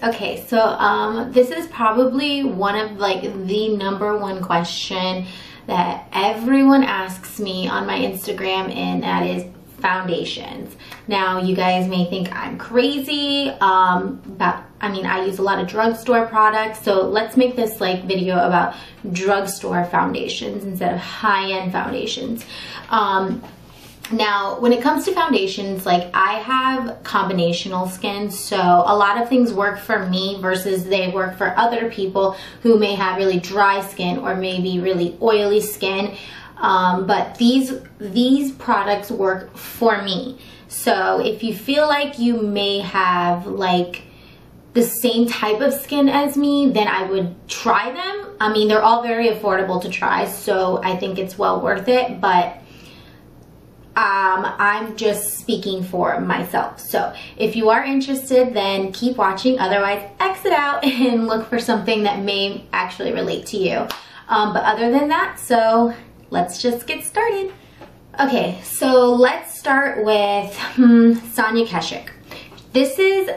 Okay, so this is probably one of like the #1 question that everyone asks me on my Instagram, and that is foundations. Now you guys may think I'm crazy, I use a lot of drugstore products, so let's make this like video about drugstore foundations instead of high-end foundations. Now, when it comes to foundations, like I have combinational skin, so a lot of things work for me versus they work for other people who may have really dry skin or maybe really oily skin. But these products work for me. So if you feel like you may have like the same type of skin as me, then I would try them. I mean, they're all very affordable to try, so I think it's well worth it, but I'm just speaking for myself. So if you are interested, then keep watching. Otherwise, exit out and look for something that may actually relate to you. But other than that, so let's just get started. Okay, so let's start with Sonia Kashuk. This is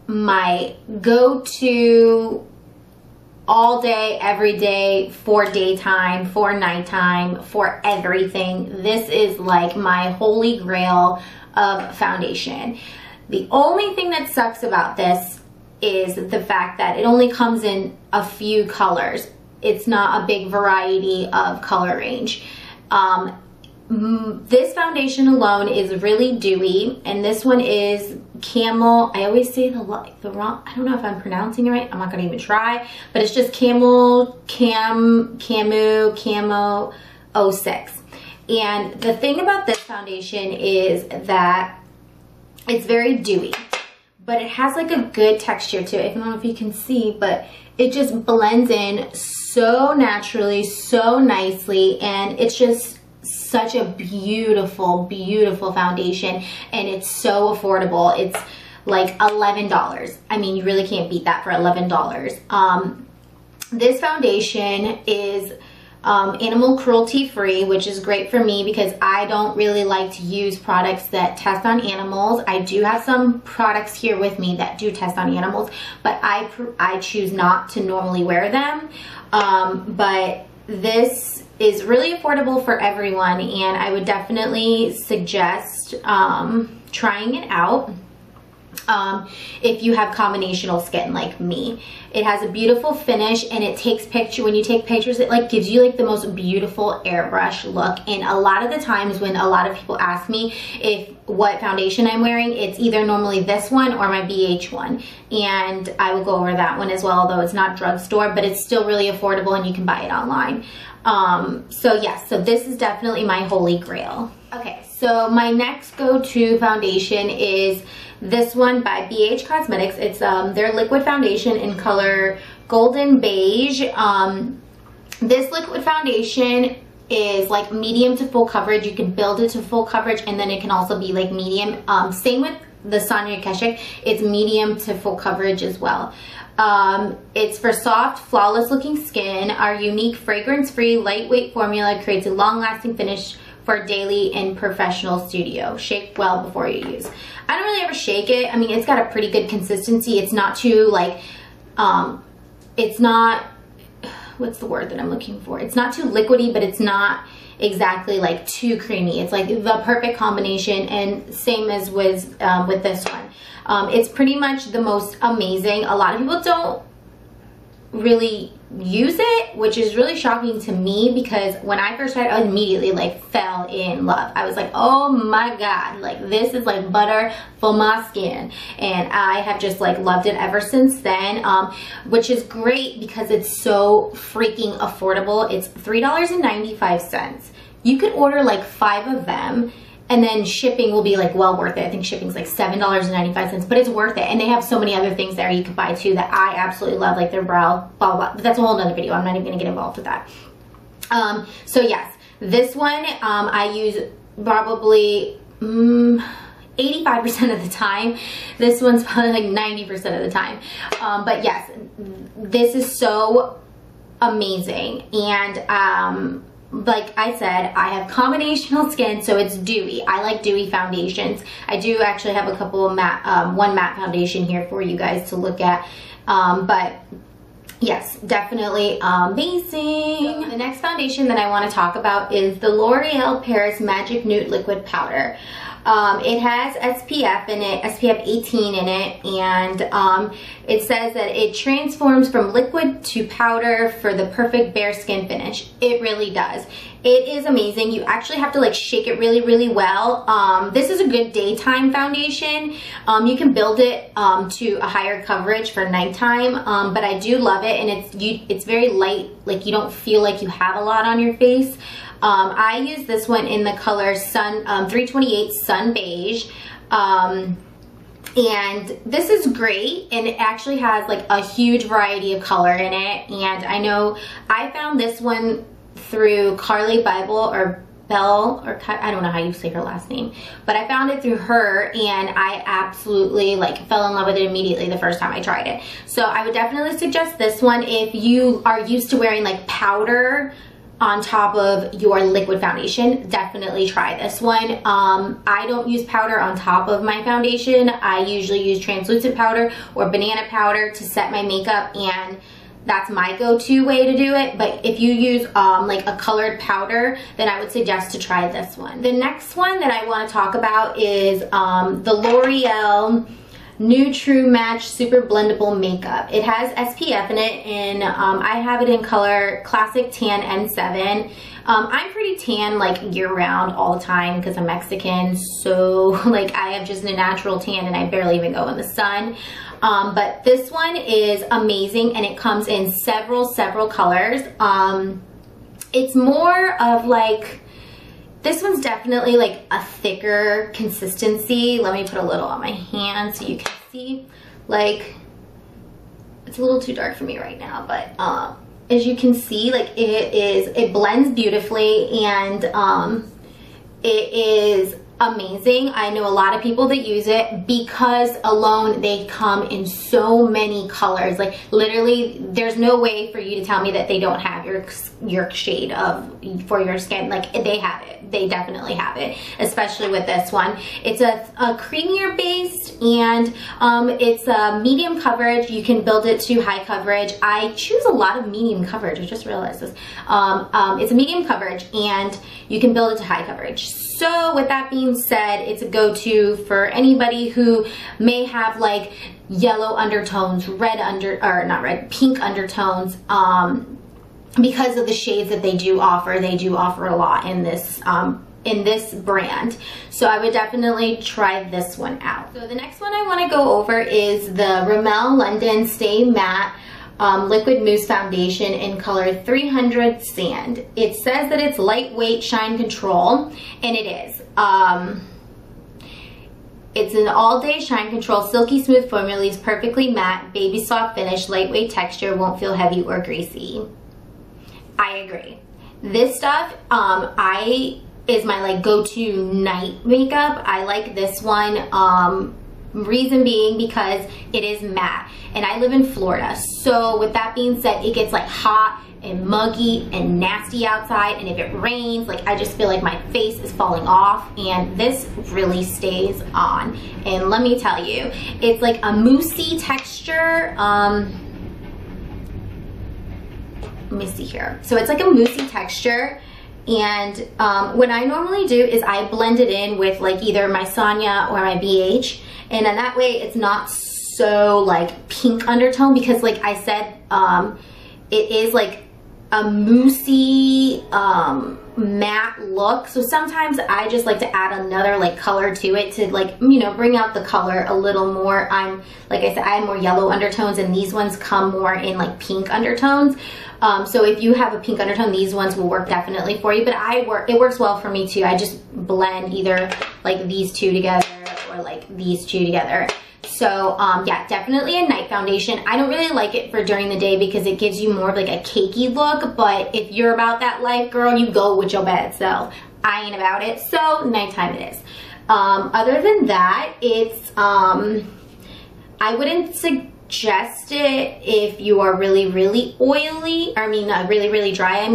my go-to all day, every day, for daytime, for nighttime, for everything. This is like my holy grail of foundation. The only thing that sucks about this is the fact that it only comes in a few colors. It's not a big variety of color range. This foundation alone is really dewy, and this one is Camel. I always say the wrong, I don't know if I'm pronouncing it right. I'm not gonna even try, but it's just Camo 06. And the thing about this foundation is that it's very dewy, but it has like a good texture to it. I don't know if you can see, but it just blends in so naturally, so nicely, and it's just such a beautiful, beautiful foundation, and it's so affordable. It's like $11. I mean, you really can't beat that for $11. This foundation is animal cruelty free, which is great for me because I don't really like to use products that test on animals. I do have some products here with me that do test on animals, but I choose not to normally wear them. But this is really affordable for everyone, and I would definitely suggest trying it out if you have combinational skin like me. It has a beautiful finish, and it takes when you take pictures, it like gives you like the most beautiful airbrush look. And a lot of the times when a lot of people ask me what foundation I'm wearing, it's either normally this one or my BH one, and I will go over that one as well, although it's not drugstore, but it's still really affordable and you can buy it online. So yes, so this is definitely my holy grail. Okay, so my next go-to foundation is this one by BH Cosmetics. It's their liquid foundation in color Golden Beige. This liquid foundation is like medium to full coverage. You can build it to full coverage, and then it can also be like medium. Same with the Sonia Kashuk, it's medium to full coverage as well. It's for soft, flawless looking skin. Our unique fragrance-free, lightweight formula creates a long-lasting finish for daily and professional studio. Shake well before you use. I don't really ever shake it. I mean, it's got a pretty good consistency. It's not too like, it's not, what's the word that I'm looking for? It's not too liquidy, but it's not exactly like too creamy. It's like the perfect combination, and same as with this one. It's pretty much the most amazing. A lot of people don't really use it, which is really shocking to me because when I first tried it, I immediately like fell in love. I was like, oh my god, like this is like butter for my skin, and I have just like loved it ever since then, which is great because it's so freaking affordable. It's $3.95. You could order like 5 of them, and then shipping will be like well worth it. I think shipping's like $7.95, but it's worth it. And they have so many other things there you can buy too that I absolutely love, like their brow, blah, blah, blah. But that's a whole nother video. I'm not even gonna get involved with that. So yes, this one I use probably 85% of the time. This one's probably like 90% of the time. But yes, this is so amazing. And like I said, I have combinational skin, so it's dewy. I like dewy foundations. I do actually have a couple of matte, one matte foundation here for you guys to look at. But yes, definitely amazing. The next foundation that I want to talk about is the L'Oreal Paris Magic Nude Liquid Powder. It has SPF in it, SPF 18 in it, and it says that it transforms from liquid to powder for the perfect bare skin finish. It really does. It is amazing. You actually have to like shake it really, really well. This is a good daytime foundation. You can build it to a higher coverage for nighttime, but I do love it, and it's very light. Like, you don't feel like you have a lot on your face. I use this one in the color 328 Sun Beige. And this is great, and it actually has like a huge variety of color in it. And I know I found this one through Carly Bible or Bell, or I don't know how you say her last name, but I found it through her, and I absolutely like fell in love with it immediately the first time I tried it. So I would definitely suggest this one if you are used to wearing like powder on top of your liquid foundation. Definitely try this one. I don't use powder on top of my foundation. I usually use translucent powder or banana powder to set my makeup, and that's my go-to way to do it. But if you use like a colored powder, then I would suggest to try this one. The next one that I want to talk about is the L'Oreal Nude True Match Super Blendable Makeup. It has SPF in it, and I have it in color Classic Tan N7. I'm pretty tan like year-round all the time because I'm Mexican, so like I have just a natural tan and I barely even go in the sun. But this one is amazing, and it comes in several colors. It's more of like, this one's definitely like a thicker consistency. Let me put a little on my hand so you can see. Like, it's a little too dark for me right now, but as you can see, like it blends beautifully, and it is amazing. I know a lot of people that use it because alone they come in so many colors. Like, literally there's no way for you to tell me that they don't have your shade for your skin. Like, they have it. They definitely have it, especially with this one. It's a creamier based, and it's a medium coverage. You can build it to high coverage. I choose a lot of medium coverage. I just realized this. It's a medium coverage, and you can build it to high coverage. So with that being said, it's a go-to for anybody who may have like yellow undertones, pink undertones, because of the shades that they do offer. They do offer a lot in this brand. So I would definitely try this one out. So the next one I want to go over is the Rimmel London Stay Matte Liquid Mousse Foundation in color 300 Sand. It says that it's lightweight shine control, and it is. It's an all-day shine control, silky smooth formula, leaves perfectly matte, baby soft finish, lightweight texture, won't feel heavy or greasy. I agree. This stuff is my like go-to night makeup. I like this one. Reason being because it is matte, and I live in Florida, so with that being said, it gets like hot and muggy and nasty outside, and if it rains, like, I just feel like my face is falling off, and this really stays on. And let me tell you, it's like a moussey texture. Let me see here. So it's like a moussey texture, and what I normally do is I blend it in with like either my Sonia or my BH, and then that way it's not so like pink undertone, because like I said, it is like a moussey matte look. So sometimes I just like to add another like color to it to, like, you know, bring out the color a little more. Like I said, I have more yellow undertones, and these ones come more in like pink undertones. So if you have a pink undertone, these ones will work definitely for you, but it works well for me too. I just blend either like these two together or like these two together. So yeah, definitely a night foundation. I don't really like it for during the day because it gives you more of like a cakey look, but if you're about that life, girl, you go with your bad self. I ain't about it, so nighttime it is. Other than that, it's I wouldn't suggest it if you are really oily, really dry,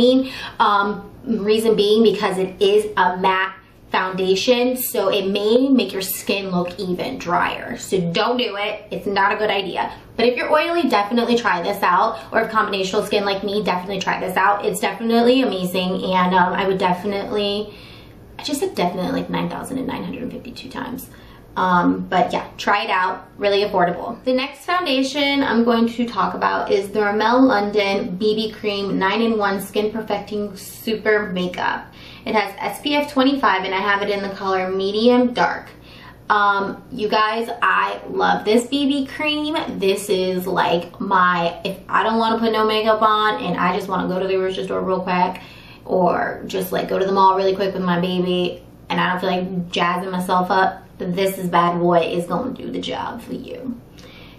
reason being because it is a matte foundation, so it may make your skin look even drier. So don't do it. It's not a good idea. But if you're oily, definitely try this out. Or if combinational skin like me, definitely try this out. It's definitely amazing, and I would definitely, I just said definitely like 9,952 times. But yeah, try it out. Really affordable. The next foundation I'm going to talk about is the Rimmel London BB Cream 9-in-1 Skin Perfecting Super Makeup. It has SPF 25 and I have it in the color medium dark. You guys, I love this BB cream. This is like my, if I don't want to put no makeup on and I just want to go to the grocery store real quick, or just like go to the mall really quick with my baby and I don't feel like jazzing myself up, this is bad boy is going to do the job for you.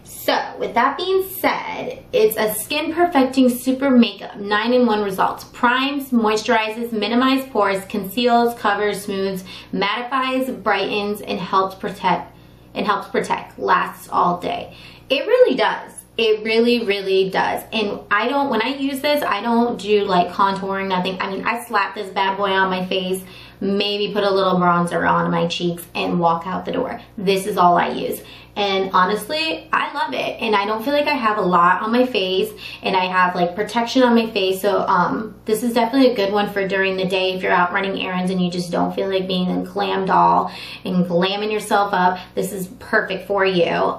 So with that being said, it's a skin perfecting super makeup, 9-in-1 results. Primes, moisturizes, minimizes pores, conceals, covers, smooths, mattifies, brightens, and helps protect. Lasts all day. It really does. It really, really does. And when I use this, I don't do like contouring, nothing. I mean, I slap this bad boy on my face, maybe put a little bronzer on my cheeks and walk out the door. This is all I use. And honestly, I love it. And I don't feel like I have a lot on my face, and I have like protection on my face. So this is definitely a good one for during the day if you're out running errands and you just don't feel like being a glam doll and glamming yourself up. This is perfect for you.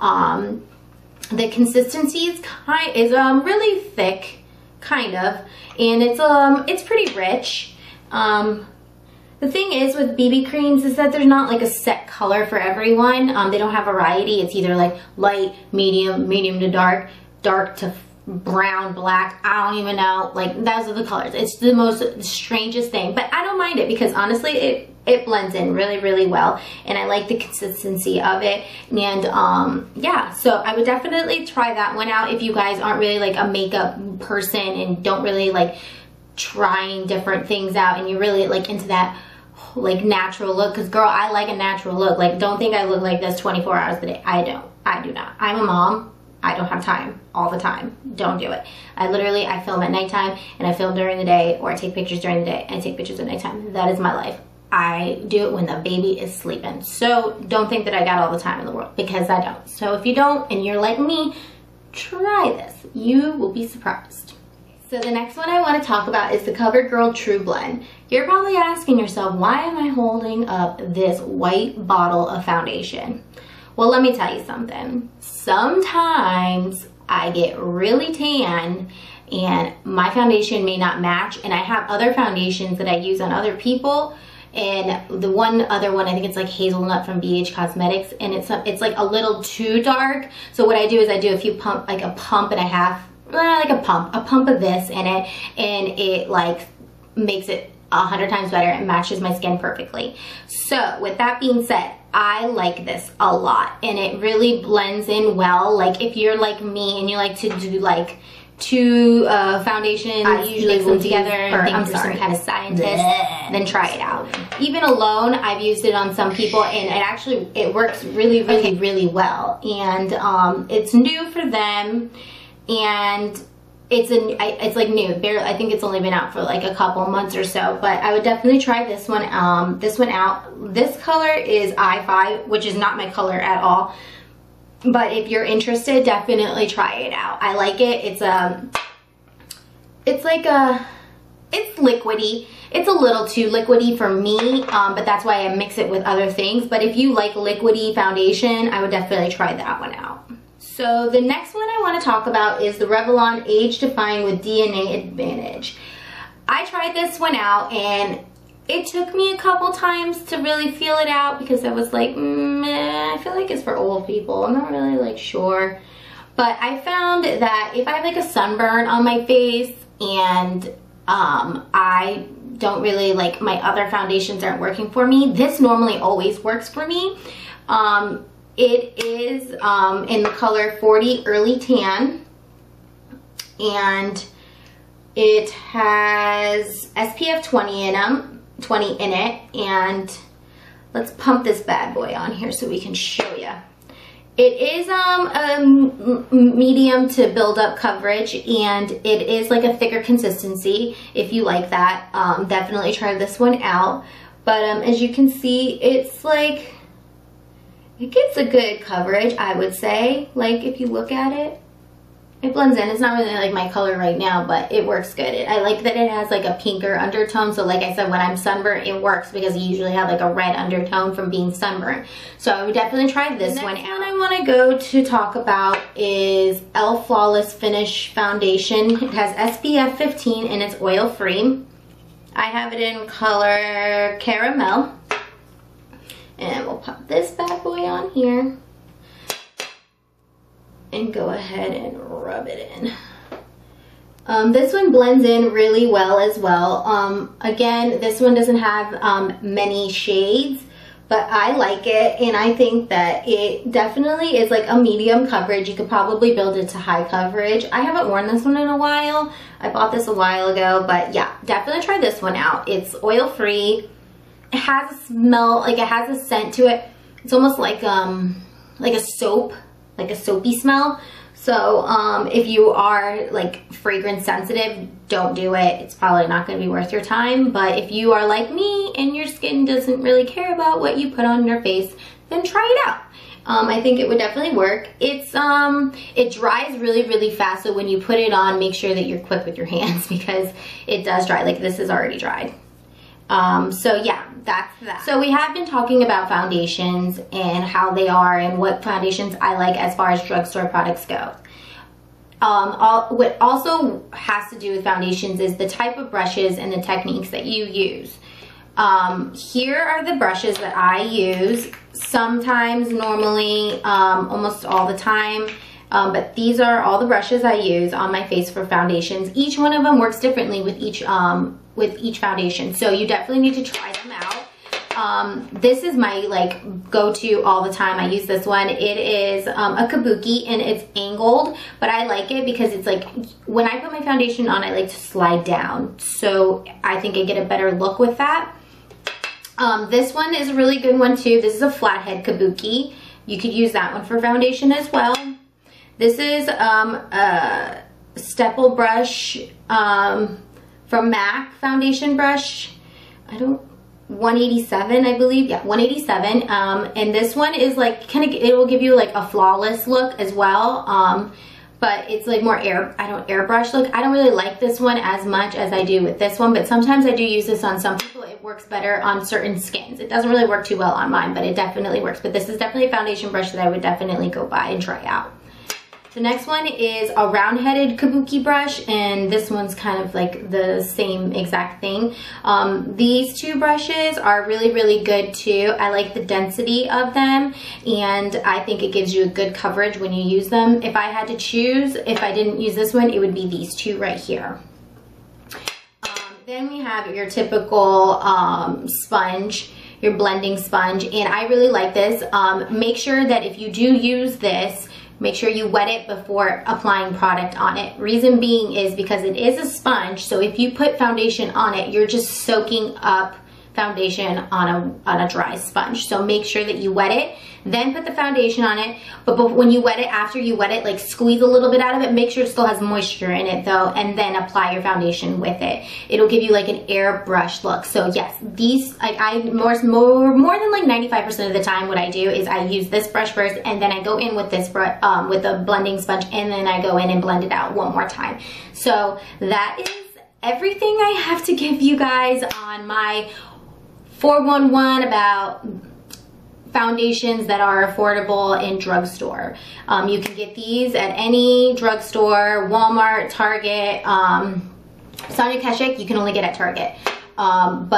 The consistency is really thick, kind of, and it's pretty rich. The thing is with BB creams is that there's not like a set color for everyone. They don't have variety. It's either like light, medium, medium to dark, dark to brown, black. I don't even know. Like, those are the colors. It's the most strangest thing, but I don't mind it because honestly, it blends in really, really well, and I like the consistency of it. And yeah, so I would definitely try that one out if you guys aren't really like a makeup person and don't really like trying different things out, and you're really like into that like natural look. Because girl, I like a natural look. Like, don't think I look like this 24 hours a day. I do not. I'm a mom. I don't have time all the time. Don't do it. I film at nighttime, and I film during the day, or I take pictures during the day and I take pictures at nighttime. That is my life. I do it when the baby is sleeping. So don't think that I got all the time in the world, because I don't. So if you don't and you're like me, try this. You will be surprised. So the next one I want to talk about is the CoverGirl TruBlend. You're probably asking yourself, why am I holding up this white bottle of foundation? Well, let me tell you something. Sometimes I get really tan and my foundation may not match, and I have other foundations that I use on other people. And the other one, I think it's like Hazelnut from BH Cosmetics, and it's like a little too dark. So what I do is I do a pump and a half, like a pump of this in it, and it like makes it 100 times better and matches my skin perfectly. So with that being said, I like this a lot, and it really blends in well. Like, if you're like me and you like to do like two foundations, I usually will together and think you're some kind of scientist, then try it out. Even alone, I've used it on some people, and it works really, really, really well. And it's new for them, and it's like new. Barely, I think it's only been out for like a couple months or so, but I would definitely try this one out. This color is I-5, which is not my color at all. But if you're interested, definitely try it out. I like it. It's liquidy. It's a little too liquidy for me, but that's why I mix it with other things. But if you like liquidy foundation, I would definitely try that one out. So the next one I want to talk about is the Revlon Age Defying with DNA Advantage. I tried this one out, and it took me a couple times to really feel it out, because I was like, I feel like it's for old people. I'm not really like sure. But I found that if I have like a sunburn on my face and I don't really like, my other foundations aren't working for me, this normally always works for me. It is in the color 40 Early Tan, and it has SPF 20 in it, and let's pump this bad boy on here so we can show you. It is a medium to build up coverage, and it is like a thicker consistency. If you like that, definitely try this one out. But as you can see, it's like, it gets a good coverage, I would say. Like, if you look at it, it blends in. It's not really like my color right now, but it works good. I like that it has like a pinker undertone. So like I said, when I'm sunburned, it works because you usually have like a red undertone from being sunburned. So I would definitely try this one out. The next one I want to go to talk about is e.l.f. Flawless Finish Foundation. It has SPF 15 and it's oil free. I have it in color Caramel. And we'll pop this bad boy on here and go ahead and rub it in. This one blends in really well as well. Again, this one doesn't have many shades, but I like it, and I think that it definitely is like a medium coverage. You could probably build it to high coverage. I haven't worn this one in a while. I bought this a while ago, but yeah, definitely try this one out. It's oil free. It has a smell, like it has a scent to it. It's almost like a soap, like a soapy smell. So if you are like fragrance sensitive, don't do it. It's probably not going to be worth your time. But if you are like me and your skin doesn't really care about what you put on your face, then try it out. I think it would definitely work. It's it dries really, really fast. So when you put it on, make sure that you're quick with your hands because it does dry. Like this is already dried. So yeah, that's that. So we have been talking about foundations and how they are and what foundations I like as far as drugstore products go. What also has to do with foundations is the type of brushes and the techniques that you use. Here are the brushes that I use. Sometimes, normally, almost all the time. But these are all the brushes I use on my face for foundations. Each one of them works differently with each foundation. So you definitely need to try them out. This is my like go-to all the time. I use this one. It is a kabuki and it's angled, but I like it because it's like when I put my foundation on, I like to slide down. So I think I get a better look with that. This one is a really good one too. This is a flathead kabuki. You could use that one for foundation as well. This is a stipple brush from MAC foundation brush. 187, I believe. Yeah, 187. And this one is like kind of, it will give you like a flawless look as well. But it's like more airbrush look. I don't really like this one as much as I do with this one, but sometimes I do use this on some people. It works better on certain skins. It doesn't really work too well on mine, but it definitely works. But this is definitely a foundation brush that I would definitely go buy and try out. The next one is a round-headed kabuki brush, and this one's kind of like the same exact thing. These two brushes are really, really good too. I like the density of them, and I think it gives you a good coverage when you use them. If I had to choose, if I didn't use this one, it would be these two right here. Then we have your typical sponge, your blending sponge, and I really like this. Make sure that if you do use this, make sure you wet it before applying product on it. Reason being is because it is a sponge, so if you put foundation on it, you're just soaking up foundation on a dry sponge. So make sure that you wet it, then put the foundation on it. But when you wet it, after you wet it, like squeeze a little bit out of it. Make sure it still has moisture in it though, and then apply your foundation with it. It'll give you like an airbrush look. So yes, these, like more than like 95% of the time what I do is I use this brush first, and then I go in with this brush, with a blending sponge, and then I go in and blend it out one more time. So that is everything I have to give you guys on my 411 about foundations that are affordable in drugstore. You can get these at any drugstore, Walmart, Target, Sonia Kashuk you can only get at Target, and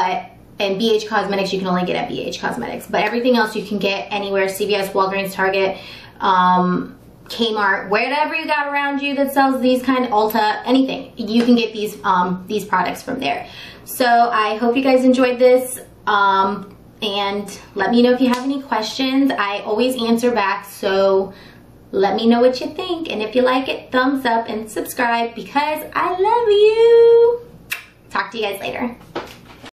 BH Cosmetics you can only get at BH Cosmetics, but everything else you can get anywhere, CVS, Walgreens, Target, Kmart, wherever you got around you that sells these kind, Ulta, anything, you can get these products from there. So I hope you guys enjoyed this. And let me know if you have any questions. I always answer back, so let me know what you think. And if you like it, thumbs up and subscribe because I love you. Talk to you guys later.